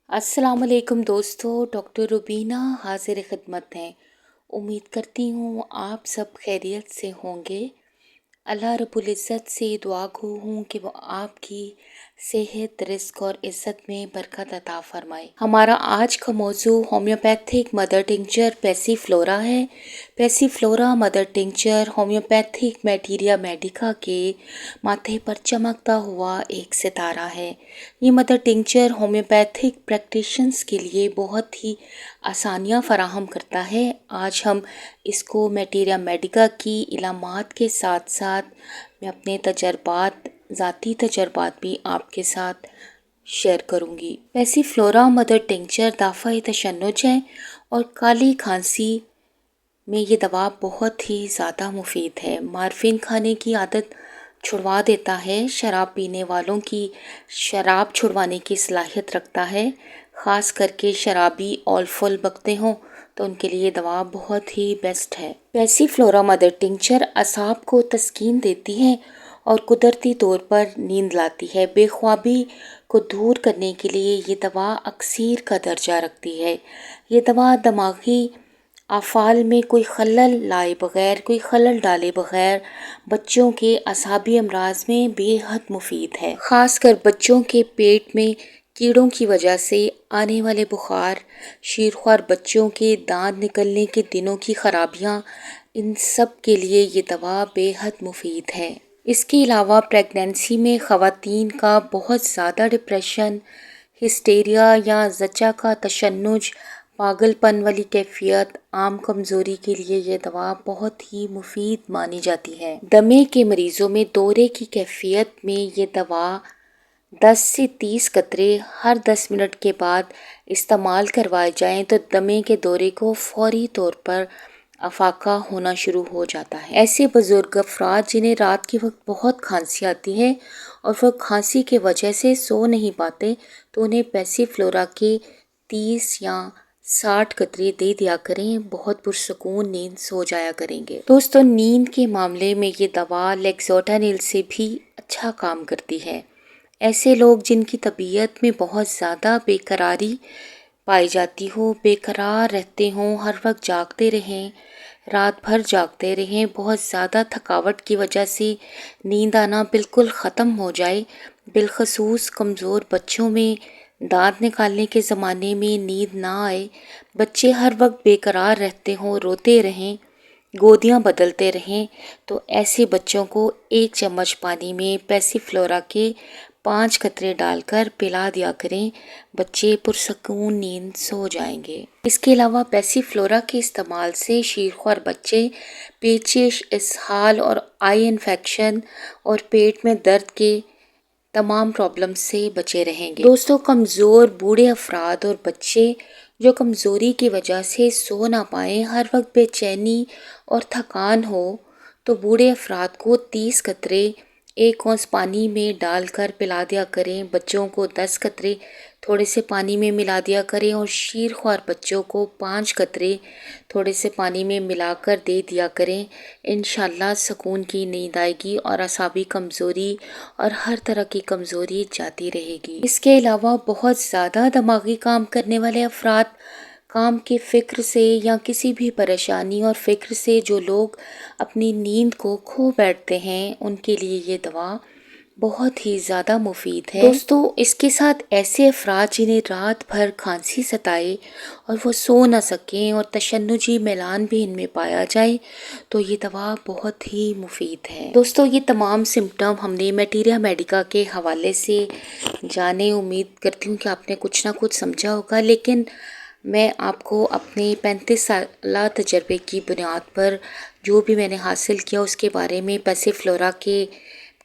अस्सलाम वालेकुम दोस्तों, डॉक्टर रुबीना हाजिर खिदमत हैं। उम्मीद करती हूँ आप सब खैरियत से होंगे। अल्लाह रब्बुल इज़्ज़त से दुआ गो हूँ कि वो आपकी सेहत, रिस्क और इज़्ज़त में बरकत अता फरमाए। हमारा आज का मौजू होम्योपैथिक मदर टिंचर पैसीफ्लोरा है। Passiflora mother tincture homeopathic materia medica के माथे पर चमकता हुआ एक सितारा है। ये मदर टिंचर होम्योपैथिक प्रैक्टिशनर्स के लिए बहुत ही आसानियाँ फराहम करता है। आज हम इसको मैटीरिया मेडिका की इलामात के साथ साथ मैं अपने ज़ाती तजर्बात भी आपके साथ शेयर करूँगी। पैसीफ्लोरा मदर टिंचर दाफ़ा तशन्नुज है और काली खांसी में ये दवा बहुत ही ज़्यादा मुफीद है। मार्फिन खाने की आदत छुड़वा देता है। शराब पीने वालों की शराब छुड़वाने की सलाहियत रखता है। ख़ास करके शराबी और फुल बकते हों तो उनके लिए दवा बहुत ही बेस्ट है। पैसीफ्लोरा मदर टिंचर असाब को तस्कीन देती है और कुदरती तौर पर नींद लाती है। बेख्वाबी को दूर करने के लिए ये दवा अक्सीर का दर्जा रखती है। ये दवा दिमागी अफ़ाल में कोई खलल डाले बगैर बच्चों के असाबी अमराज में बेहद मुफीद है। ख़ासकर बच्चों के पेट में कीड़ों की वजह से आने वाले बुखार, शीरख्वार बच्चों के दांत निकलने के दिनों की खराबियाँ, इन सब के लिए ये दवा बेहद मुफीद है। इसके अलावा प्रेगनेंसी में ख़वातीन का बहुत ज़्यादा डिप्रेशन, हिस्टेरिया या ज़चा का तशन्नुज, पागलपन वाली कैफियत, आम कमज़ोरी के लिए ये दवा बहुत ही मुफीद मानी जाती है। दमे के मरीज़ों में दौरे की कैफियत में ये दवा 10 से 30 कतरे हर 10 मिनट के बाद इस्तेमाल करवाए जाएं तो दमे के दौरे को फौरी तौर पर अफाका होना शुरू हो जाता है। ऐसे बुजुर्ग अफराद जिन्हें रात के वक्त बहुत खांसी आती है और वो खांसी के वजह से सो नहीं पाते तो उन्हें पैसीफ्लोरा के 30 या 60 कतरे दे दिया करें, बहुत पुरसकून नींद सो जाया करेंगे। दोस्तों, नींद के मामले में ये दवा लेक्सोटानिल से भी अच्छा काम करती है। ऐसे लोग जिनकी तबीयत में बहुत ज़्यादा बेकरारी पाई जाती हो, बेकरार रहते हों, हर वक्त जागते रहें, रात भर जागते रहें, बहुत ज़्यादा थकावट की वजह से नींद आना बिल्कुल ख़त्म हो जाए, बिलखसूस कमज़ोर बच्चों में दांत निकालने के ज़माने में नींद ना आए, बच्चे हर वक्त बेकरार रहते हों, रोते रहें, गोदियाँ बदलते रहें, तो ऐसे बच्चों को 1 चम्मच पानी में पैसीफ्लोरा के 5 कतरे डालकर पिला दिया करें, बच्चे पुरसकून नींद सो जाएंगे। इसके अलावा पैसीफ्लोरा के इस्तेमाल से शीरख्वार बच्चे पेचिश, इसहाल और आई इन्फेक्शन और पेट में दर्द के तमाम प्रॉब्लम से बचे रहेंगे। दोस्तों, कमज़ोर बूढ़े अफराद और बच्चे जो कमज़ोरी की वजह से सो ना पाएँ, हर वक्त बेचैनी और थकान हो, तो बूढ़े अफराद को 30 कतरे 1 औंस पानी में डालकर पिला दिया करें। बच्चों को 10 कतरे थोड़े से पानी में मिला दिया करें और शीरख्वार बच्चों को 5 कतरे थोड़े से पानी में मिलाकर दे दिया करें। इंशाल्लाह सुकून की नींद आएगी और असाबी कमज़ोरी और हर तरह की कमज़ोरी जाती रहेगी। इसके अलावा बहुत ज़्यादा दिमागी काम करने वाले अफराद, काम की फ़िक्र से या किसी भी परेशानी और फ़िक्र से जो लोग अपनी नींद को खो बैठते हैं, उनके लिए ये दवा बहुत ही ज़्यादा मुफीद है। दोस्तों, इसके साथ ऐसे अफराद जिन्हें रात भर खांसी सताए और वो सो ना सकें और तशन्नुजी मैलान भी इनमें पाया जाए, तो ये दवा बहुत ही मुफीद है। दोस्तों, ये तमाम सिम्टम हमने मैटीरिया मेडिका के हवाले से जाने। उम्मीद करती हूँ कि आपने कुछ ना कुछ समझा होगा, लेकिन मैं आपको अपने 35 साल तजर्बे की बुनियाद पर जो भी मैंने हासिल किया उसके बारे में पैसीफ्लोरा के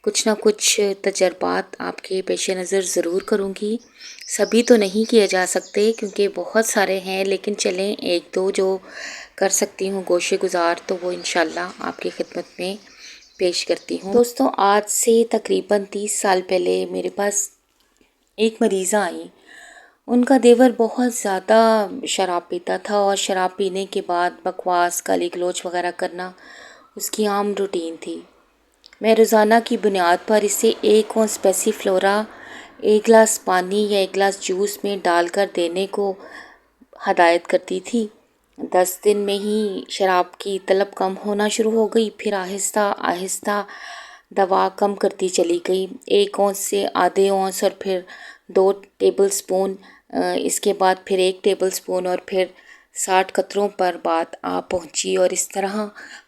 कुछ ना कुछ तजर्बात आपके पेश नज़र ज़रूर करूँगी। सभी तो नहीं किए जा सकते क्योंकि बहुत सारे हैं, लेकिन चलें 1-2 जो कर सकती हूँ गोशे गुज़ार, तो वो इंशाल्लाह आपकी खिदमत में पेश करती हूँ। दोस्तों, आज से तकरीबन 30 साल पहले मेरे पास एक मरीज़ा आई। उनका देवर बहुत ज़्यादा शराब पीता था और शराब पीने के बाद बकवास, गाली गलौज वगैरह करना उसकी आम रूटीन थी। मैं रोज़ाना की बुनियाद पर इसे 1 औंस पैसीफ्लोरा 1 گلاس پانی یا 1 گلاس جوس میں ڈال کر دینے کو ہدایت کرتی تھی۔ 10 دن میں ہی شراب کی طلب کم ہونا شروع ہو گئی، پھر آہستہ آہستہ دوا کم کرتی چلی گئی، 1 اونس سے آدھے اونس اور پھر 2 ٹیبل سپون، اس کے بعد پھر 1 ٹیبل سپون اور پھر 60 قطروں پر بات آ پہنچی اور اس طرح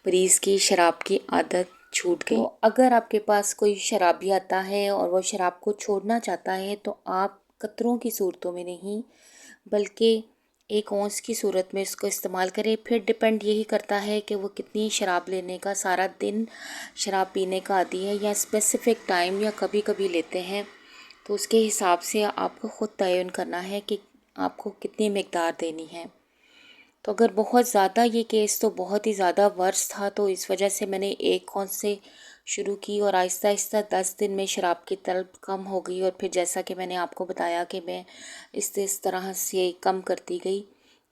مریض کی شراب کی عادت چھوٹ گئی۔ تو اگر آپ کے پاس کوئی شرابی آتا ہے اور وہ شراب کو چھوڑنا چاہتا ہے تو آپ قطروں کی صورتوں میں نہیں بلکہ 1 اونس کی صورت میں اس کو استعمال کریں۔ پھر ڈپینڈ یہی کرتا ہے کہ وہ کتنی شراب لینے کا، سارا دن شراب پینے کا عادی ہے یا اسپیسیفک ٹائم یا کبھی کبھی لیتے ہیں، تو اس کے حساب سے آپ کو خود تعین کرنا ہے کہ آپ کو کتنی مقدار دینی ہے۔ تو اگر بہت زیادہ یہ کیس تو بہت ہی زیادہ ورس تھا، تو اس وجہ سے میں نے 1 اونس سے شروع کی اور آہستہ آہستہ 10 دن میں شراب کی طلب کم ہو گئی، اور پھر جیسا کہ میں نے آپ کو بتایا کہ میں اس طرح سے کم کرتی گئی،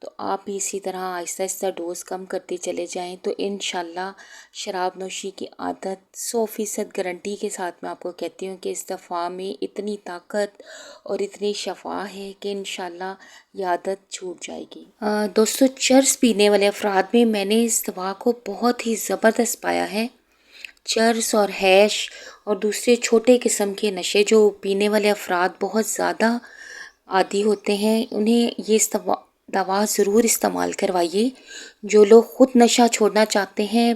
تو آپ بھی اسی طرح آہستہ آہستہ ڈوز کم کرتے چلے جائیں تو انشاءاللہ شراب نوشی کی عادت 100% گارنٹی کے ساتھ میں آپ کو کہتی ہوں کہ اس دفعہ میں اتنی طاقت اور اتنی شفا ہے کہ انشاءاللہ یہ عادت چھوٹ جائے گی۔ دوستو، چرس پینے والے افراد میں میں نے اس دوا کو بہت ہی زبردست پایا ہے۔ چرس اور ہیش اور دوسرے چھوٹے قسم کے نشے جو پینے والے افراد بہت زیادہ عادی ہوتے ہیں، انہیں یہ دوا ضرور استعمال کروائیے۔ جو لوگ خود نشہ چھوڑنا چاہتے ہیں،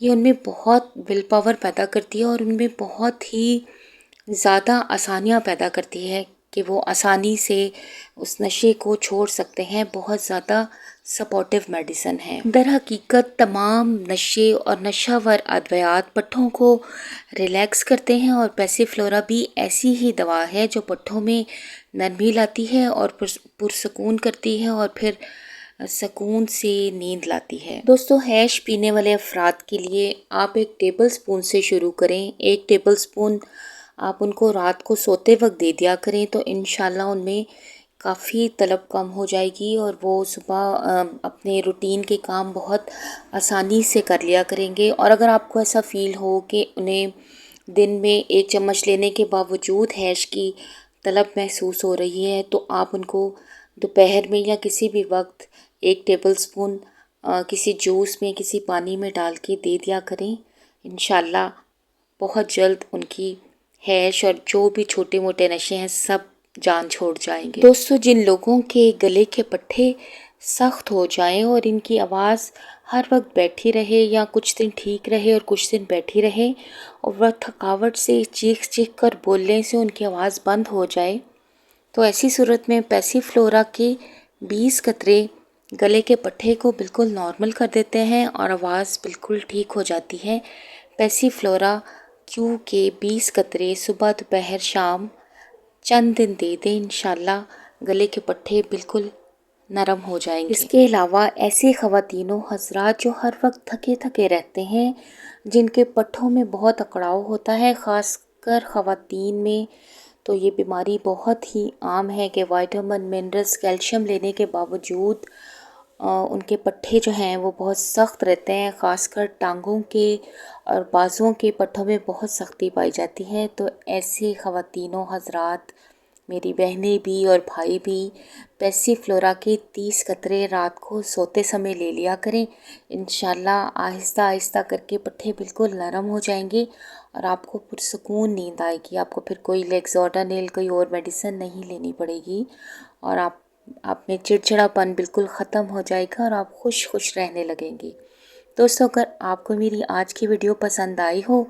یہ ان میں بہت ول پاور پیدا کرتی ہے اور ان میں بہت ہی زیادہ آسانیاں پیدا کرتی ہے کہ وہ آسانی سے اس نشے کو چھوڑ سکتے ہیں۔ بہت زیادہ سپورٹیو میڈیسن ہے۔ در حقیقت تمام نشے اور نشہ ور ادویات پٹھوں کو ریلیکس کرتے ہیں، اور پیسی فلورا بھی ایسی ہی دوا ہے جو پٹھوں میں نرمی لاتی ہے اور پرسکون کرتی ہے اور پھر سکون سے نیند لاتی ہے۔ دوستو، ہیش پینے والے افراد کے لیے آپ 1 ٹیبل سپون سے شروع کریں۔ 1 ٹیبل سپون آپ ان کو رات کو سوتے وقت دے دیا کریں تو انشاءاللہ ان میں کافی طلب کم ہو جائے گی اور وہ صبح اپنے روٹین کے کام بہت آسانی سے کر لیا کریں گے۔ اور اگر آپ کو ایسا فیل ہو کہ انہیں دن میں 1 چمچ لینے کے باوجود ہیش کی طلب محسوس ہو رہی ہے تو آپ ان کو دوپہر میں یا کسی بھی وقت 1 ٹیبل سپون کسی جوس میں، کسی پانی میں ڈال کے دے دیا کریں۔ انشاءاللہ بہت جلد ان کی ہیش اور جو بھی چھوٹے موٹے نشے ہیں سب جان چھوڑ جائیں گے۔ دوستو، جن لوگوں کے گلے کے پٹھے سخت ہو جائیں اور ان کی آواز ہر وقت بیٹھی رہے یا کچھ دن ٹھیک رہے اور کچھ دن بیٹھی رہے اور وہ تھکاوٹ سے چیخ چیخ کر بولنے سے ان کی آواز بند ہو جائے، تو ایسی صورت میں پیسی فلورا کے 20 قطرے گلے کے پٹھے کو بالکل نارمل کر دیتے ہیں اور آواز بالکل ٹھیک ہو جاتی ہے۔ پیسی فلورا کیو کے 20 قطرے صبح دوپہر شام چند دن دے دیں، انشاءاللہ گلے کے پٹھے بالکل نرم ہو جائیں گے۔ اس کے علاوہ ایسے خواتین و حضرات جو ہر وقت تھکے تھکے رہتے ہیں، جن کے پٹھوں میں بہت اکڑاؤ ہوتا ہے، خاص کر خواتین میں تو یہ بیماری بہت ہی عام ہے کہ وائٹامن، منرلز، کیلشیم لینے کے باوجود ان کے پٹھے جو ہیں وہ بہت سخت رہتے ہیں، خاص کر ٹانگوں کے اور بازوؤں کے پٹھوں میں بہت سختی پائی جاتی ہے۔ تو ایسے خواتین و حضرات، میری بہنیں بھی اور بھائی بھی، پیسی فلورا کے 30 قطرے رات کو سوتے سمے لے لیا کریں۔ انشاءاللہ آہستہ آہستہ کر کے پٹھے بالکل نرم ہو جائیں گے اور آپ کو پرسکون نیند آئے گی۔ آپ کو پھر کوئی لیگزوڈانیل، کوئی اور میڈیسن نہیں لینی پڑے گی اور آپ میں چڑچڑا پن بالکل ختم ہو جائے گا اور آپ خوش خوش رہنے لگیں گے۔ دوستو، اگر آپ کو میری آج کی ویڈیو پسند آئی ہو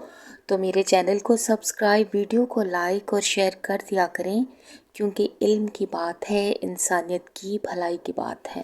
تو میرے چینل کو سبسکرائب، ویڈیو کو لائک اور شیئر کر دیا کریں، کیونکہ علم کی بات ہے، انسانیت کی بھلائی کی بات ہے۔